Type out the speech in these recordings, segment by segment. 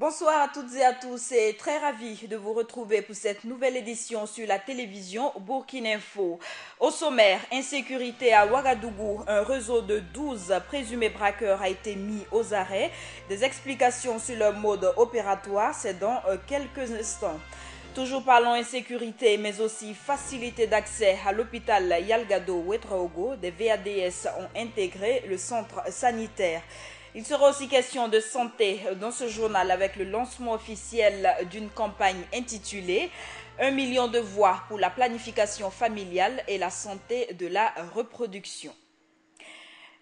Bonsoir à toutes et à tous et très ravi de vous retrouver pour cette nouvelle édition sur la télévision Burkina Info. Au sommaire, insécurité à Ouagadougou, un réseau de 12 présumés braqueurs a été mis aux arrêts. Des explications sur leur mode opératoire, c'est dans quelques instants. Toujours parlons insécurité, mais aussi facilité d'accès à l'hôpital Yalgado Ouetraogo, des VADS ont intégré le centre sanitaire. Il sera aussi question de santé dans ce journal avec le lancement officiel d'une campagne intitulée 1 million de voix pour la planification familiale et la santé de la reproduction.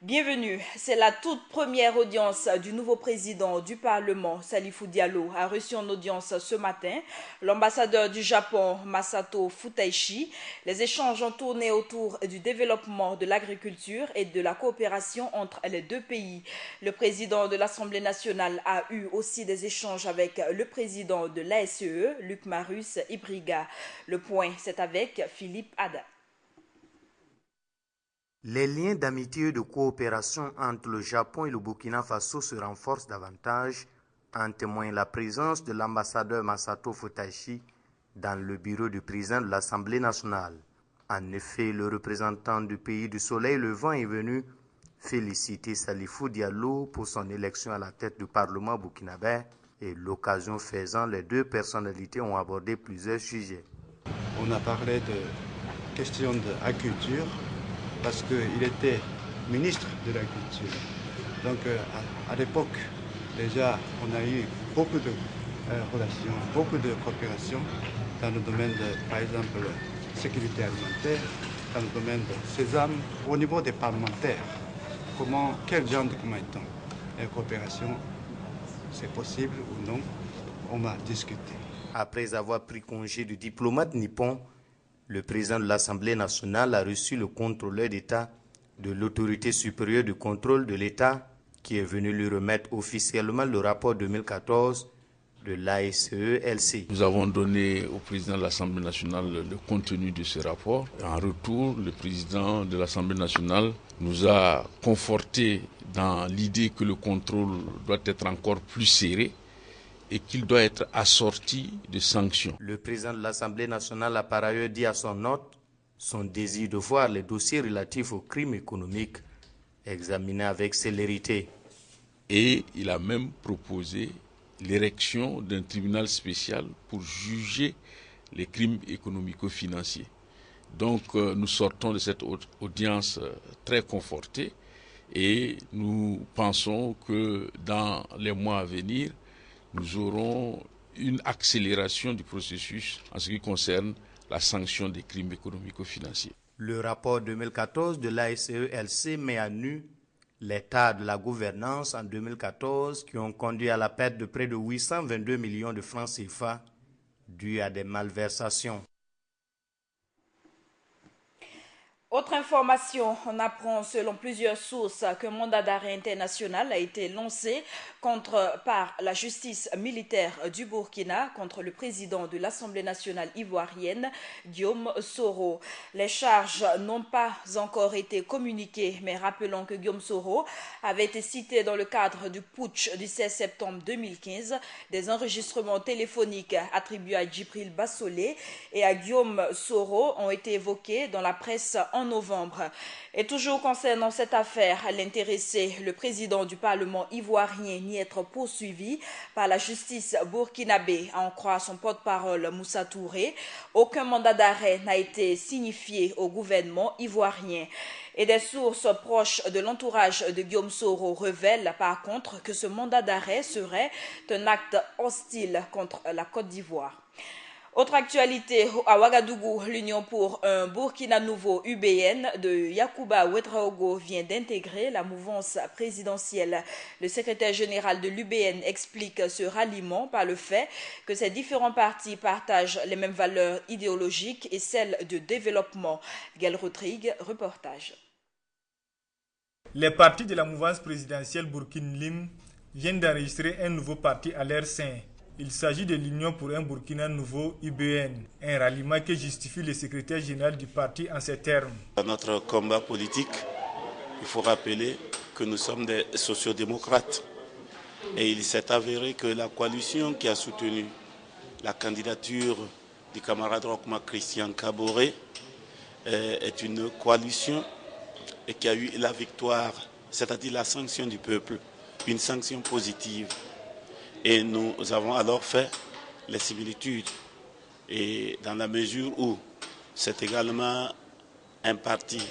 Bienvenue, c'est la toute première audience du nouveau président du Parlement, Salifou Diallo, a reçu en audience ce matin l'ambassadeur du Japon, Masato Futaishi. Les échanges ont tourné autour du développement de l'agriculture et de la coopération entre les deux pays. Le président de l'Assemblée nationale a eu aussi des échanges avec le président de l'ASEE, Luc Marus Ibriga. Le point, c'est avec Philippe Ada. Les liens d'amitié et de coopération entre le Japon et le Burkina Faso se renforcent davantage, en témoigne la présence de l'ambassadeur Masato Futaishi dans le bureau du président de l'Assemblée nationale. En effet, le représentant du pays du soleil levant est venu féliciter Salifou Diallo pour son élection à la tête du Parlement burkinabé et l'occasion faisant, les deux personnalités ont abordé plusieurs sujets. On a parlé de questions d'agriculture, parce qu'il était ministre de l'Agriculture. Donc à l'époque, déjà, on a eu beaucoup de relations, beaucoup de coopération dans le domaine de, par exemple, sécurité alimentaire, dans le domaine de sésame, au niveau des parlementaires. Quel genre de coopération, c'est possible ou non, on va discuter. Après avoir pris congé du diplomate nippon, le président de l'Assemblée nationale a reçu le contrôleur d'État de l'autorité supérieure du contrôle de l'État qui est venu lui remettre officiellement le rapport 2014 de l'ASEE-LC. Nous avons donné au président de l'Assemblée nationale le contenu de ce rapport. En retour, le président de l'Assemblée nationale nous a conforté dans l'idée que le contrôle doit être encore plus serré et qu'il doit être assorti de sanctions. Le président de l'Assemblée nationale a par ailleurs dit à son hôte son désir de voir les dossiers relatifs aux crimes économiques examinés avec célérité. Et il a même proposé l'érection d'un tribunal spécial pour juger les crimes économico-financiers. Donc nous sortons de cette audience très confortés et nous pensons que dans les mois à venir, nous aurons une accélération du processus en ce qui concerne la sanction des crimes économico-financiers. Le rapport 2014 de l'ASEE-LC met à nu l'état de la gouvernance en 2014 qui ont conduit à la perte de près de 822 millions de francs CFA dus à des malversations. Autre information, on apprend selon plusieurs sources qu'un mandat d'arrêt international a été lancé par la justice militaire du Burkina contre le président de l'Assemblée nationale ivoirienne, Guillaume Soro. Les charges n'ont pas encore été communiquées, mais rappelons que Guillaume Soro avait été cité dans le cadre du putsch du 16 septembre 2015. Des enregistrements téléphoniques attribués à Djibril Bassolé et à Guillaume Soro ont été évoqués dans la presse en novembre. Et toujours concernant cette affaire, l'intéressé, le président du Parlement ivoirien, n'y être poursuivi par la justice burkinabé, à en croire son porte-parole Moussa Touré. Aucun mandat d'arrêt n'a été signifié au gouvernement ivoirien. Et des sources proches de l'entourage de Guillaume Soro révèlent par contre que ce mandat d'arrêt serait un acte hostile contre la Côte d'Ivoire. Autre actualité, à Ouagadougou, l'Union pour un Burkina Nouveau UBN de Yacouba Ouedraogo vient d'intégrer la mouvance présidentielle. Le secrétaire général de l'UBN explique ce ralliement par le fait que ces différents partis partagent les mêmes valeurs idéologiques et celles de développement. Gaël Rodrigue, reportage. Les partis de la mouvance présidentielle Burkina Lim viennent d'enregistrer un nouveau parti à leur sein. Il s'agit de l'Union pour un Burkina Nouveau UBN, un ralliement que justifie le secrétaire général du parti en ces termes. Dans notre combat politique, il faut rappeler que nous sommes des sociodémocrates Et il s'est avéré que la coalition qui a soutenu la candidature du camarade Rochma Christian Kaboré est une coalition et qui a eu la victoire, c'est-à-dire la sanction du peuple, une sanction positive. Et nous avons alors fait les similitudes. Et dans la mesure où c'est également un parti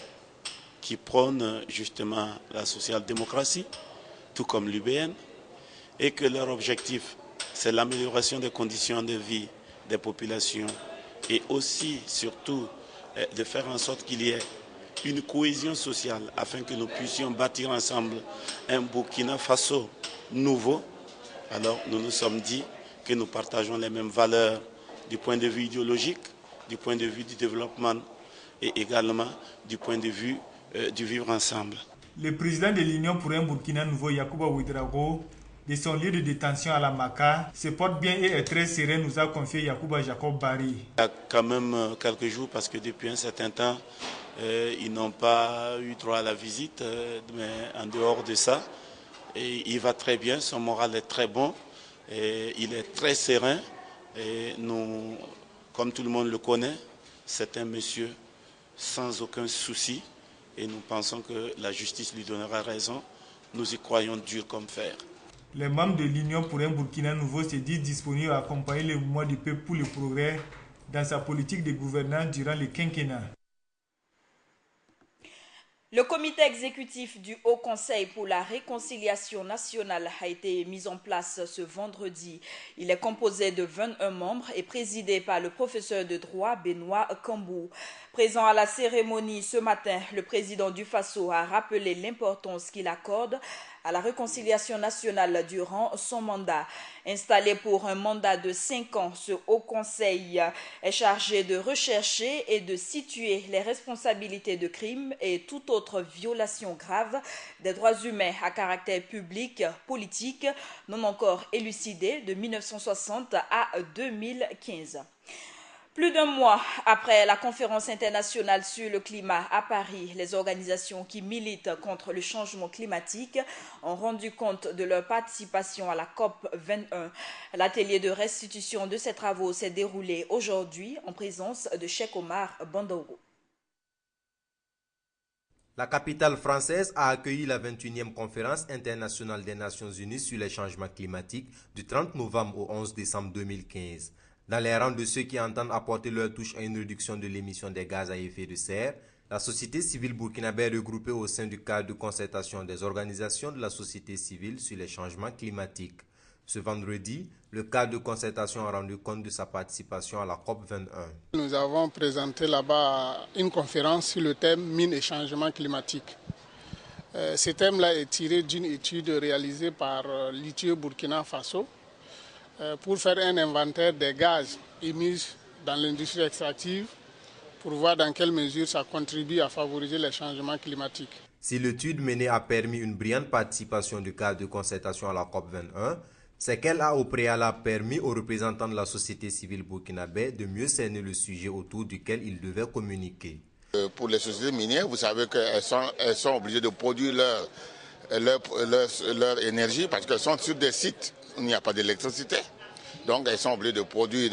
qui prône justement la social-démocratie, tout comme l'UBN, et que leur objectif, c'est l'amélioration des conditions de vie des populations et aussi, surtout, de faire en sorte qu'il y ait une cohésion sociale afin que nous puissions bâtir ensemble un Burkina Faso nouveau. Alors nous nous sommes dit que nous partageons les mêmes valeurs du point de vue idéologique, du point de vue du développement et également du point de vue du vivre ensemble. Le président de l'Union pour un Burkina nouveau, Yacouba Ouédraogo, de son lieu de détention à la Maka, se porte bien et est très serein, nous a confié Yacouba Jacob Barry. Il y a quand même quelques jours, parce que depuis un certain temps, ils n'ont pas eu droit à la visite, mais en dehors de ça, et il va très bien, son moral est très bon, et il est très serein, et nous, comme tout le monde le connaît, c'est un monsieur sans aucun souci, et nous pensons que la justice lui donnera raison, nous y croyons dur comme fer. Les membres de l'Union pour un Burkina nouveau se disent disponibles à accompagner le mouvement du peuple pour le progrès dans sa politique de gouvernance durant le quinquennat. Le comité exécutif du Haut Conseil pour la réconciliation nationale a été mis en place ce vendredi. Il est composé de 21 membres et présidé par le professeur de droit Benoît Kambou. Présent à la cérémonie ce matin, le président du Faso a rappelé l'importance qu'il accorde à la réconciliation nationale durant son mandat. Installé pour un mandat de 5 ans, ce Haut Conseil est chargé de rechercher et de situer les responsabilités de crimes et toute autre violation grave des droits humains à caractère public, politique, non encore élucidés de 1960 à 2015. Plus d'un mois après la conférence internationale sur le climat à Paris, les organisations qui militent contre le changement climatique ont rendu compte de leur participation à la COP 21. L'atelier de restitution de ces travaux s'est déroulé aujourd'hui en présence de Cheikh Omar Bandaogo. La capitale française a accueilli la 21e conférence internationale des Nations Unies sur les changements climatiques du 30 novembre au 11 décembre 2015. Dans les rangs de ceux qui entendent apporter leur touche à une réduction de l'émission des gaz à effet de serre, la société civile burkinabé est regroupée au sein du cadre de concertation des organisations de la société civile sur les changements climatiques. Ce vendredi, le cadre de concertation a rendu compte de sa participation à la COP 21. Nous avons présenté là-bas une conférence sur le thème mines et changements climatiques. Ce thème-là est tiré d'une étude réalisée par l'ITIE Burkina Faso pour faire un inventaire des gaz émis dans l'industrie extractive pour voir dans quelle mesure ça contribue à favoriser les changements climatiques. Si l'étude menée a permis une brillante participation du cadre de concertation à la COP 21, c'est qu'elle a au préalable permis aux représentants de la société civile burkinabé de mieux cerner le sujet autour duquel ils devaient communiquer. Pour les sociétés minières, vous savez qu'elles sont obligées de produire leur énergie parce qu'elles sont sur des sites où il n'y a pas d'électricité. Donc elles sont obligées de produire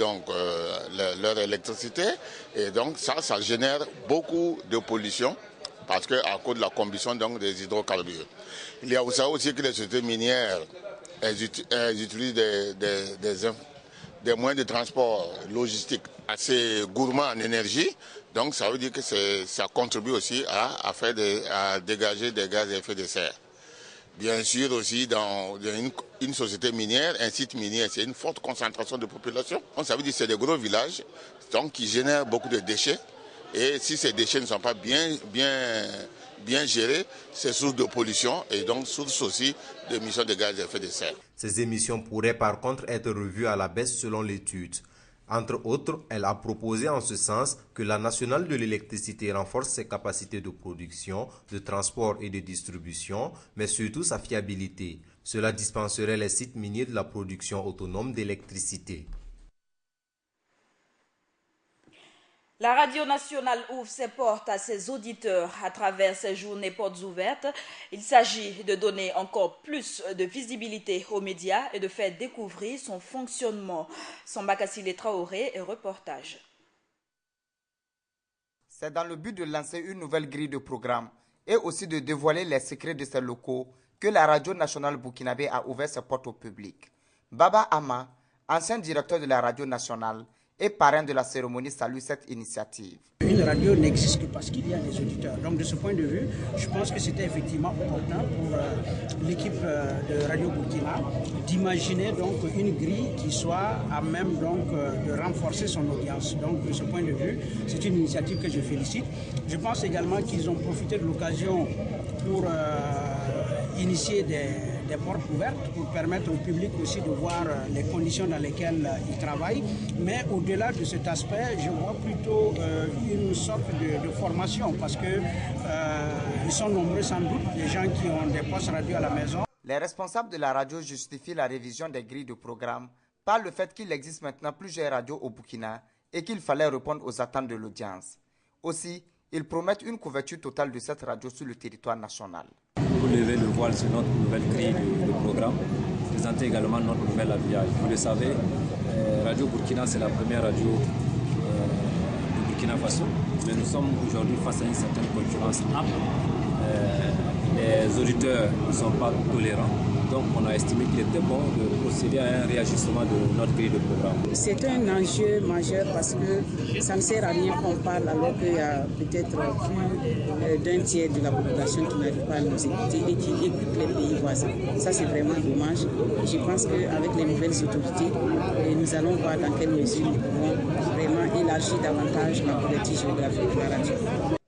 leur électricité et donc ça génère beaucoup de pollution parce qu'à cause de la combustion des hydrocarbures. Il y a aussi que les sociétés minières elles utilisent des moyens de transport logistique assez gourmands en énergie. Donc ça veut dire que ça contribue aussi à dégager des gaz à effet de serre. Bien sûr aussi dans une société minière, un site minier, c'est une forte concentration de population. Donc ça veut dire que c'est des gros villages donc, qui génèrent beaucoup de déchets. Et si ces déchets ne sont pas bien gérés, c'est source de pollution et donc source aussi d'émissions de gaz à effet de serre. Ces émissions pourraient par contre être revues à la baisse selon l'étude. Entre autres, elle a proposé en ce sens que la nationale de l'électricité renforce ses capacités de production, de transport et de distribution, mais surtout sa fiabilité. Cela dispenserait les sites miniers de la production autonome d'électricité. La radio nationale ouvre ses portes à ses auditeurs à travers ces journées portes ouvertes. Il s'agit de donner encore plus de visibilité aux médias et de faire découvrir son fonctionnement. Samba Kassile Traoré et reportage. C'est dans le but de lancer une nouvelle grille de programme et aussi de dévoiler les secrets de ses locaux que la radio nationale burkinabé a ouvert ses portes au public. Baba Ama, ancien directeur de la radio nationale, et parrain de la cérémonie, salue cette initiative. Une radio n'existe que parce qu'il y a des auditeurs. Donc de ce point de vue, je pense que c'était effectivement opportun pour l'équipe de Radio Burkina d'imaginer donc une grille qui soit à même donc de renforcer son audience. Donc de ce point de vue, c'est une initiative que je félicite. Je pense également qu'ils ont profité de l'occasion pour initier des portes ouvertes pour permettre au public aussi de voir les conditions dans lesquelles ils travaillent. Mais au-delà de cet aspect, je vois plutôt une sorte de formation parce que ils sont nombreux sans doute, les gens qui ont des postes radio à la maison. Les responsables de la radio justifient la révision des grilles de programme par le fait qu'il existe maintenant plusieurs radios au Burkina et qu'il fallait répondre aux attentes de l'audience. Aussi, ils promettent une couverture totale de cette radio sur le territoire national. Pour lever le voile sur notre nouvelle grille de programme, présenter également notre nouvel habillage. Vous le savez, Radio Burkina, c'est la première radio du Burkina Faso, mais nous sommes aujourd'hui face à une certaine concurrence âpre. Les auditeurs ne sont pas tolérants, donc on a estimé qu'il était bon de procéder à un réajustement de notre grille de programme. C'est un enjeu majeur parce que ça ne sert à rien qu'on parle alors qu'il y a peut-être plus d'un tiers de la population qui n'arrive pas à nous écouter et qui écoute les pays voisins. Ça, c'est vraiment dommage. Je pense qu'avec les nouvelles autorités, nous allons voir dans quelle mesure nous pouvons vraiment élargir davantage la couverture géographique de la radio.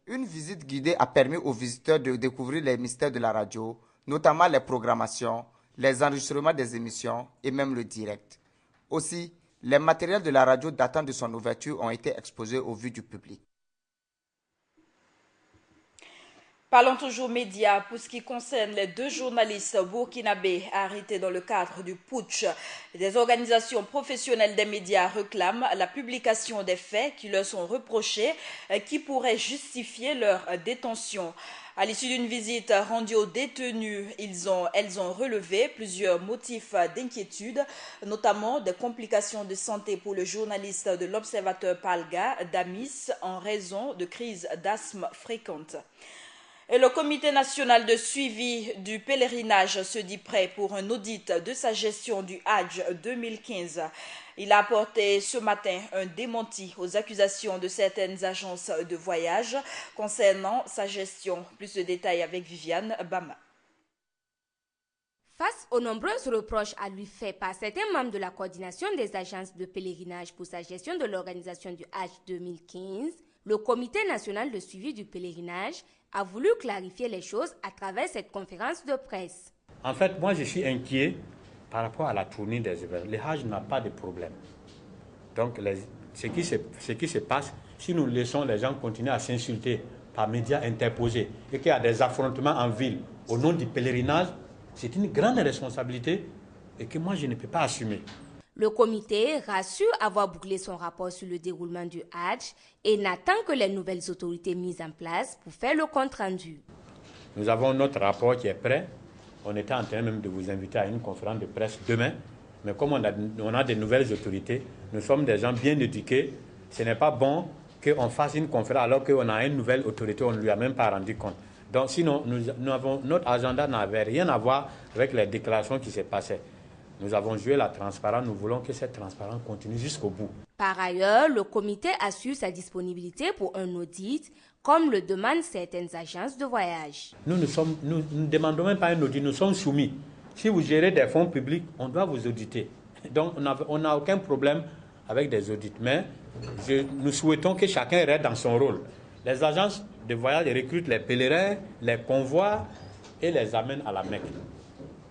Une visite guidée a permis aux visiteurs de découvrir les mystères de la radio, notamment les programmations, les enregistrements des émissions et même le direct. Aussi, les matériels de la radio datant de son ouverture ont été exposés aux vues du public. Parlons toujours médias pour ce qui concerne les 2 journalistes burkinabés arrêtés dans le cadre du putsch. Des organisations professionnelles des médias réclament la publication des faits qui leur sont reprochés qui pourraient justifier leur détention. À l'issue d'une visite rendue aux détenus, elles ont relevé plusieurs motifs d'inquiétude, notamment des complications de santé pour le journaliste de l'Observateur Palga, Damis, en raison de crises d'asthme fréquentes. Et le comité national de suivi du pèlerinage se dit prêt pour un audit de sa gestion du Hajj 2015. Il a apporté ce matin un démenti aux accusations de certaines agences de voyage concernant sa gestion. Plus de détails avec Viviane Bama. Face aux nombreuses reproches à lui faits par certains membres de la coordination des agences de pèlerinage pour sa gestion de l'organisation du Hajj 2015, le comité national de suivi du pèlerinage a voulu clarifier les choses à travers cette conférence de presse. En fait, moi je suis inquiet par rapport à la tournée des événements. Le Hajj n'a pas de problème. Donc ce qui se passe, si nous laissons les gens continuer à s'insulter par médias interposés et qu'il y a des affrontements en ville au nom du pèlerinage, c'est une grande responsabilité et que moi je ne peux pas assumer. Le comité rassure avoir bouclé son rapport sur le déroulement du Hajj et n'attend que les nouvelles autorités mises en place pour faire le compte-rendu. Nous avons notre rapport qui est prêt. On était en train même de vous inviter à une conférence de presse demain. Mais comme on a des nouvelles autorités, nous sommes des gens bien éduqués. Ce n'est pas bon qu'on fasse une conférence alors qu'on a une nouvelle autorité, on ne lui a même pas rendu compte. Donc sinon, notre agenda n'avait rien à voir avec les déclarations qui se passaient. Nous avons joué la transparence, nous voulons que cette transparence continue jusqu'au bout. Par ailleurs, le comité assure sa disponibilité pour un audit, comme le demandent certaines agences de voyage. Nous ne demandons même pas un audit, nous sommes soumis. Si vous gérez des fonds publics, on doit vous auditer. Donc on n'a aucun problème avec des audits, mais nous souhaitons que chacun reste dans son rôle. Les agences de voyage recrutent les pèlerins, les convoient et les amènent à la Mecque.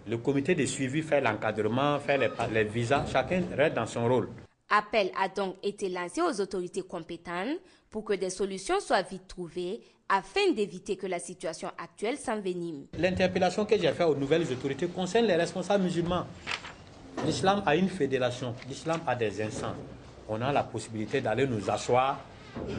Le comité de suivi fait l'encadrement, fait les visas, chacun reste dans son rôle. Appel a donc été lancé aux autorités compétentes pour que des solutions soient vite trouvées afin d'éviter que la situation actuelle s'envenime. L'interpellation que j'ai faite aux nouvelles autorités concerne les responsables musulmans. L'islam a une fédération, l'islam a des instances. On a la possibilité d'aller nous asseoir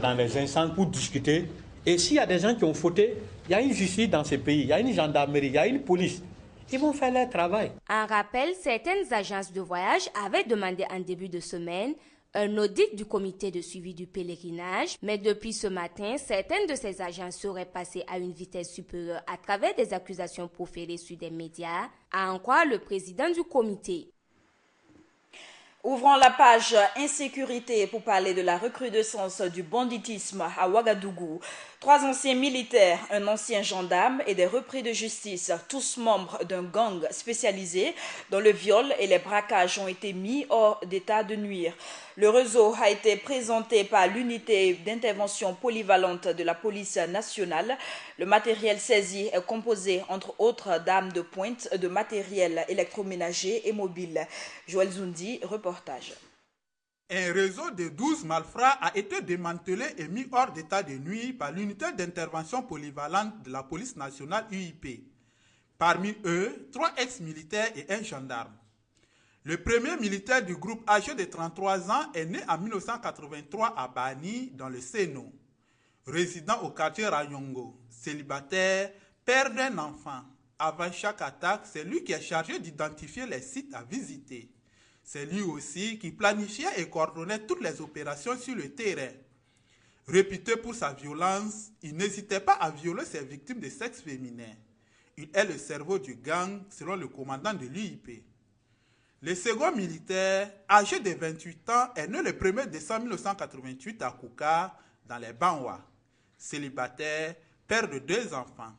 dans les instances pour discuter. Et s'il y a des gens qui ont fauté, il y a une justice dans ces pays, il y a une gendarmerie, il y a une police. Ils vont faire leur travail. En rappel, certaines agences de voyage avaient demandé en début de semaine un audit du comité de suivi du pèlerinage, mais depuis ce matin, certaines de ces agences seraient passées à une vitesse supérieure à travers des accusations proférées sur des médias, à en croire le président du comité. Ouvrons la page insécurité pour parler de la recrudescence du banditisme à Ouagadougou. 3 anciens militaires, un ancien gendarme et des repris de justice, tous membres d'un gang spécialisé dont le viol et les braquages ont été mis hors d'état de nuire. Le réseau a été présenté par l'unité d'intervention polyvalente de la police nationale. Le matériel saisi est composé entre autres d'armes de pointe, de matériel électroménager et mobile. Joël Zoundi, reportage. Un réseau de 12 malfrats a été démantelé et mis hors d'état de nuire par l'unité d'intervention polyvalente de la police nationale UIP. Parmi eux, 3 ex-militaires et un gendarme. Le premier militaire du groupe âgé de 33 ans est né en 1983 à Bani, dans le Sénou. Résident au quartier Rayongo, célibataire, père d'un enfant. Avant chaque attaque, c'est lui qui est chargé d'identifier les sites à visiter. C'est lui aussi qui planifiait et coordonnait toutes les opérations sur le terrain. Réputé pour sa violence, il n'hésitait pas à violer ses victimes de sexe féminin. Il est le cerveau du gang, selon le commandant de l'UIP. Le second militaire, âgé de 28 ans, est né le 1er décembre 1988 à Kouka, dans les Banwa. Célibataire, père de 2 enfants.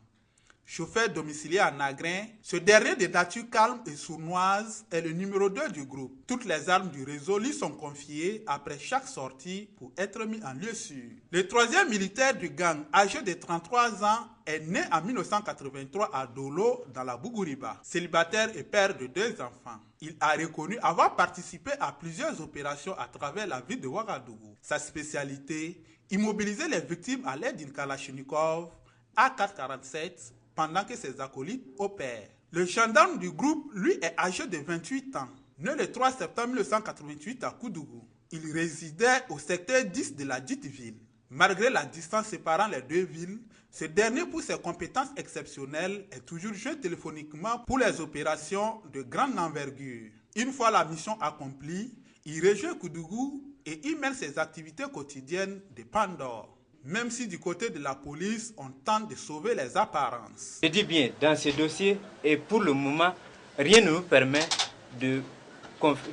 Chauffeur domicilié à Nagrin, ce dernier de nature calme et sournoise est le numéro 2 du groupe. Toutes les armes du réseau lui sont confiées après chaque sortie pour être mis en lieu sûr. Le troisième militaire du gang, âgé de 33 ans, est né en 1983 à Dolo, dans la Bougouriba. Célibataire et père de 2 enfants. Il a reconnu avoir participé à plusieurs opérations à travers la ville de Ouagadougou. Sa spécialité, immobiliser les victimes à l'aide d'une Kalachnikov AK-47 pendant que ses acolytes opèrent. Le gendarme du groupe, lui, est âgé de 28 ans, né le 3 septembre 1988 à Koudougou. Il résidait au secteur 10 de la dite ville. Malgré la distance séparant les 2 villes, ce dernier, pour ses compétences exceptionnelles, est toujours joué téléphoniquement pour les opérations de grande envergure. Une fois la mission accomplie, il rejoint Koudougou et y mène ses activités quotidiennes de Pandore. Même si du côté de la police, on tente de sauver les apparences. Je dis bien, dans ces dossiers, et pour le moment, rien ne nous permet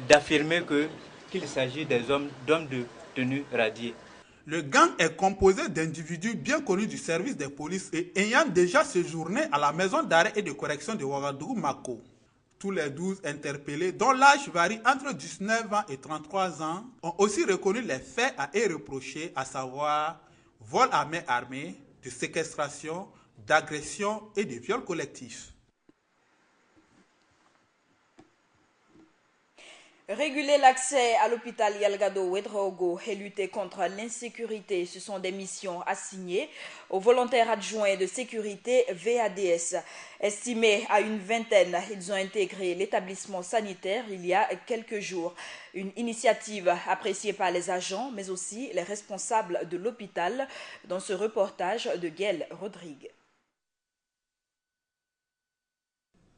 d'affirmer qu'il s'agit d'hommes de tenue radiée. Le gang est composé d'individus bien connus du service des polices et ayant déjà séjourné à la maison d'arrêt et de correction de Ouagadougou-Mako. Tous les 12 interpellés, dont l'âge varie entre 19 ans et 33 ans, ont aussi reconnu les faits à eux reprochés, à savoir vol à main armée, de séquestration, d'agression et de viol collectif. Réguler l'accès à l'hôpital Yalgado-Ouedraogo et lutter contre l'insécurité, ce sont des missions assignées aux volontaires adjoints de sécurité VADS. Estimés à une vingtaine, ils ont intégré l'établissement sanitaire il y a quelques jours. Une initiative appréciée par les agents, mais aussi les responsables de l'hôpital, dans ce reportage de Gaël Rodrigue.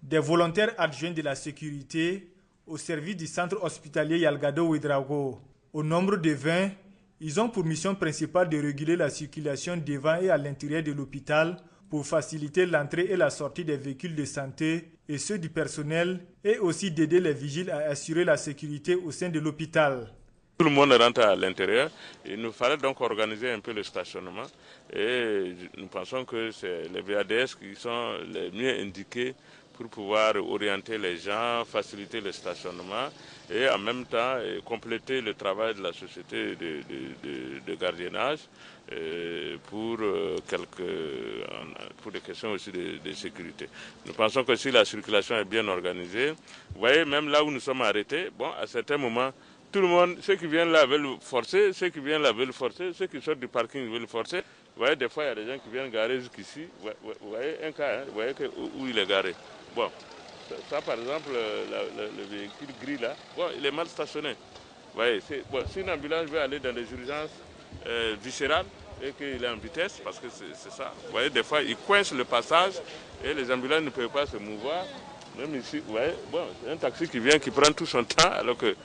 Des volontaires adjoints de la sécurité au service du centre hospitalier Yalgado-Ouedraogo. Au nombre de 20, ils ont pour mission principale de réguler la circulation devant et à l'intérieur de l'hôpital pour faciliter l'entrée et la sortie des véhicules de santé et ceux du personnel et aussi d'aider les vigiles à assurer la sécurité au sein de l'hôpital. Tout le monde rentre à l'intérieur. Il nous fallait donc organiser un peu le stationnement et nous pensons que c'est les VADS qui sont les mieux indiqués pour pouvoir orienter les gens, faciliter le stationnement et en même temps compléter le travail de la société de gardiennage pour des questions aussi de sécurité. Nous pensons que si la circulation est bien organisée, vous voyez, même là où nous sommes arrêtés, bon, à certains moments, tout le monde, ceux qui viennent là veulent forcer, ceux qui viennent là veulent forcer, ceux qui sortent du parking veulent forcer. Vous voyez, des fois, il y a des gens qui viennent garer jusqu'ici. Vous voyez un cas, hein, vous voyez où il est garé. Bon, ça par exemple, le véhicule gris là, bon, il est mal stationné. Vous voyez, si une ambulance veut aller dans les urgences, viscérale et qu'il est en vitesse, parce que c'est ça. Vous voyez, des fois, il coince le passage et les ambulances ne peuvent pas se mouvoir. Même ici, vous voyez, bon, c'est un taxi qui vient, qui prend tout son temps, alors que...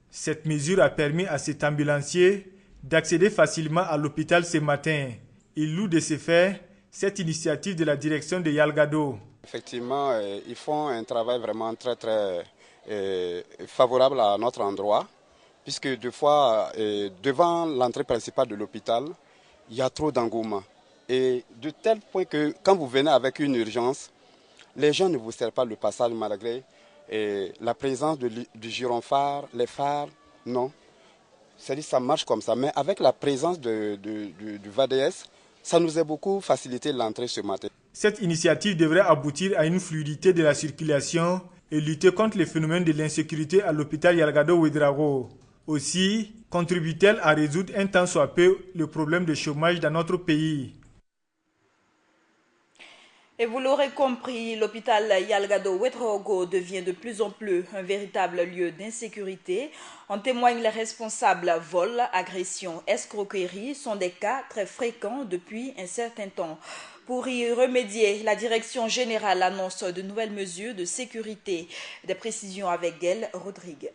Cette mesure a permis à cet ambulancier d'accéder facilement à l'hôpital ce matin. Il loue de ce fait cette initiative de la direction de Yalgado. Effectivement, ils font un travail vraiment très favorable à notre endroit, puisque deux fois, devant l'entrée principale de l'hôpital, il y a trop d'engouement. Et de tel point que quand vous venez avec une urgence, les gens ne vous servent pas le passage malgré la présence du gyrophare, les phares, non. C'est-à-dire ça marche comme ça. Mais avec la présence du VADS, ça nous a beaucoup facilité l'entrée ce matin. Cette initiative devrait aboutir à une fluidité de la circulation et lutter contre les phénomènes de l'insécurité à l'hôpital Yalgado-Ouedraogo. Aussi, contribue-t-elle à résoudre un tant soit peu le problème de chômage dans notre pays. Et vous l'aurez compris, l'hôpital Yalgado-Ouedraogo devient de plus en plus un véritable lieu d'insécurité. En témoignent les responsables. Vols, agressions, escroqueries sont des cas très fréquents depuis un certain temps. Pour y remédier, la direction générale annonce de nouvelles mesures de sécurité. Des précisions avec Gaël Rodrigue.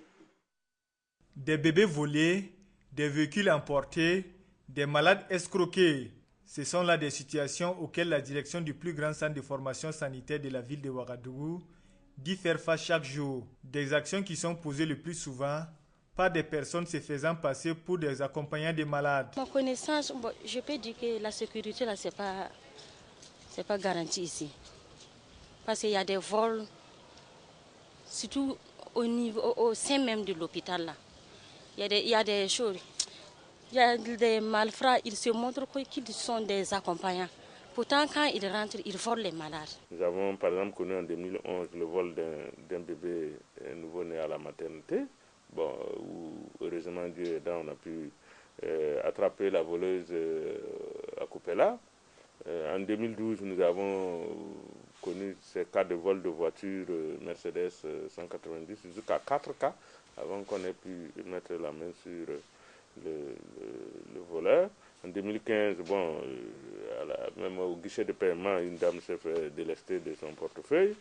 Des bébés volés, des véhicules emportés, des malades escroqués. Ce sont là des situations auxquelles la direction du plus grand centre de formation sanitaire de la ville de Ouagadougou dit faire face chaque jour. Des actions qui sont posées le plus souvent par des personnes se faisant passer pour des accompagnants des malades. Ma connaissance, je peux dire que la sécurité là, c'est pas garanti ici. Parce qu'il y a des vols, surtout au sein même de l'hôpital là. Il y a des choses. Il y a des malfrats, ils se montrent qu'ils sont des accompagnants. Pourtant, quand ils rentrent, ils volent les malades. Nous avons par exemple connu en 2011 le vol d'un bébé nouveau-né à la maternité. Bon, où, heureusement, Dieu aidant, on a pu attraper la voleuse à Coupela. En 2012, nous avons connu ces cas de vol de voitures Mercedes 190 jusqu'à 4 cas avant qu'on ait pu mettre la main sur le voleur. En 2015, bon, même au guichet de paiement, une dame s'est fait délester de son portefeuille.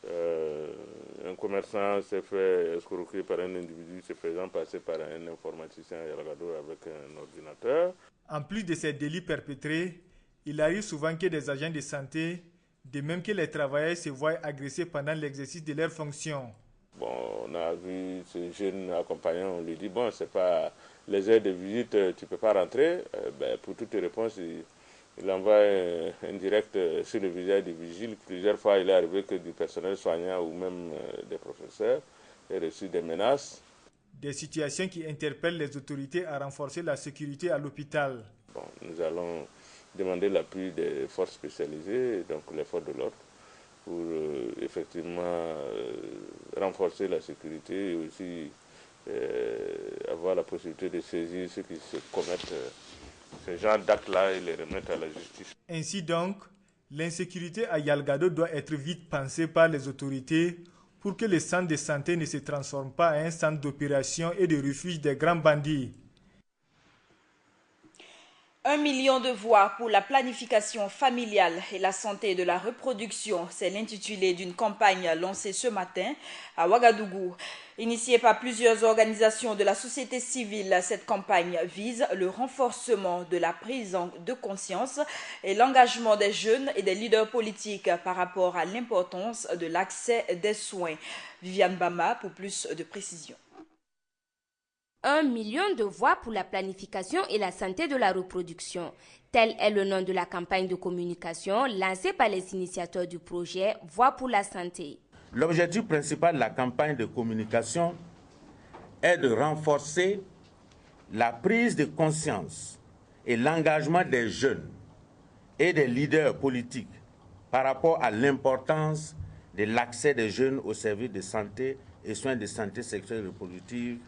Un commerçant s'est fait escroquer par un individu se faisant passer par un informaticien Yalgado avec un ordinateur. En plus de ces délits perpétrés, il arrive souvent que des agents de santé, de même que les travailleurs, se voient agressés pendant l'exercice de leurs fonctions. Bon, on a vu ce jeune accompagnant, on lui dit, bon, c'est pas les heures de visite, tu ne peux pas rentrer. Pour toute réponse, il envoie un direct sur le visage du vigile. Plusieurs fois, il est arrivé que du personnel soignant ou même des professeurs aient reçu des menaces. Des situations qui interpellent les autorités à renforcer la sécurité à l'hôpital. Bon, nous allons demander l'appui des forces spécialisées, donc les forces de l'ordre, pour effectivement renforcer la sécurité et aussi avoir la possibilité de saisir ceux qui se commettent ce genre d'actes-là et les remettre à la justice. Ainsi donc, l'insécurité à Yalgado doit être vite pensée par les autorités pour que le centre de santé ne se transforme pas en un centre d'opération et de refuge des grands bandits. 1 million de voix pour la planification familiale et la santé de la reproduction, c'est l'intitulé d'une campagne lancée ce matin à Ouagadougou. Initiée par plusieurs organisations de la société civile, cette campagne vise le renforcement de la prise de conscience et l'engagement des jeunes et des leaders politiques par rapport à l'importance de l'accès des soins. Viviane Bama pour plus de précisions. 1 million de voix pour la planification et la santé de la reproduction. Tel est le nom de la campagne de communication lancée par les initiateurs du projet Voix pour la santé. L'objectif principal de la campagne de communication est de renforcer la prise de conscience et l'engagement des jeunes et des leaders politiques par rapport à l'importance de l'accès des jeunes aux services de santé et soins de santé sexuelle et reproductive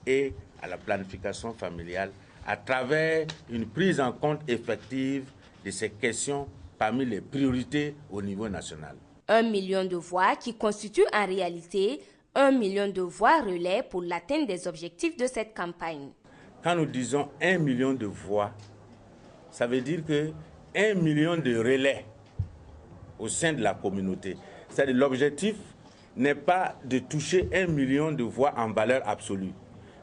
et à la planification familiale à travers une prise en compte effective de ces questions parmi les priorités au niveau national. 1 million de voix qui constituent en réalité 1 million de voix relais pour l'atteinte des objectifs de cette campagne. quand nous disons 1 million de voix, ça veut dire que 1 million de relais au sein de la communauté. C'est-à-dire l'objectif n'est pas de toucher 1 million de voix en valeur absolue,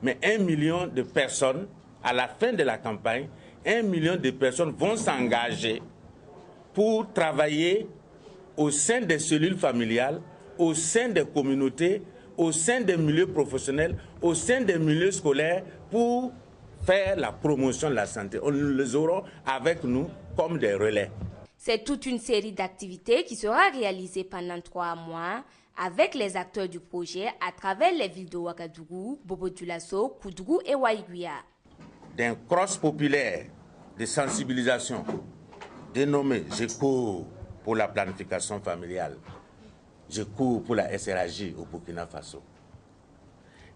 mais 1 million de personnes, à la fin de la campagne, 1 million de personnes vont s'engager pour travailler au sein des cellules familiales, au sein des communautés, au sein des milieux professionnels, au sein des milieux scolaires pour faire la promotion de la santé. On les aura avec nous comme des relais. C'est toute une série d'activités qui sera réalisée pendant 3 mois avec les acteurs du projet à travers les villes de Ouagadougou, Bobo-Dioulasso, Koudougou et Waïguia. D'un cross populaire de sensibilisation dénommé « Je cours pour la planification familiale », « Je cours pour la SRAJ au Burkina Faso ».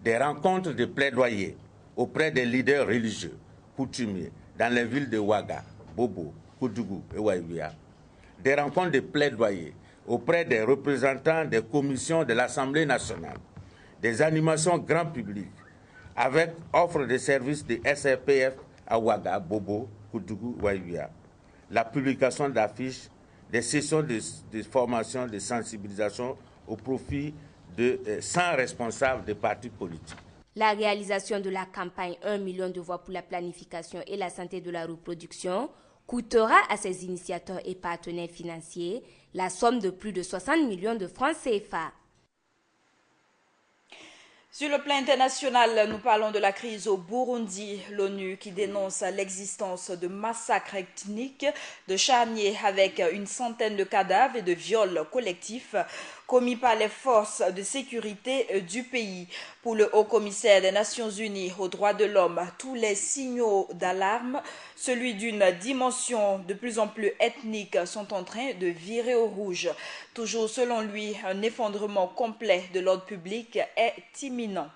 Des rencontres de plaidoyer auprès des leaders religieux, coutumiers, dans les villes de Ouaga, Bobo, Koudougou et Waïguia. Des rencontres de plaidoyer auprès des représentants des commissions de l'Assemblée nationale. Des animations grand public avec offre de services de SRPF à Ouaga, Bobo, Koudougou, Waïguia. La publication d'affiches, des sessions de formation, de sensibilisation au profit de 100 responsables des partis politiques. La réalisation de la campagne 1 million de voix pour la planification et la santé de la reproduction coûtera à ses initiateurs et partenaires financiers la somme de plus de 60 millions de francs CFA. Sur le plan international, nous parlons de la crise au Burundi. L'ONU qui dénonce l'existence de massacres ethniques, de charniers avec une centaine de cadavres et de viols collectifs commis par les forces de sécurité du pays. Pour le haut-commissaire des Nations Unies aux droits de l'homme, tous les signaux d'alarme, celui d'une dimension de plus en plus ethnique, sont en train de virer au rouge. Toujours selon lui, un effondrement complet de l'ordre public est imminent.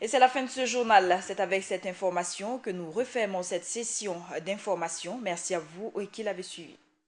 Et c'est la fin de ce journal. C'est avec cette information que nous refermons cette session d'information. Merci à vous qui l'avez suivi.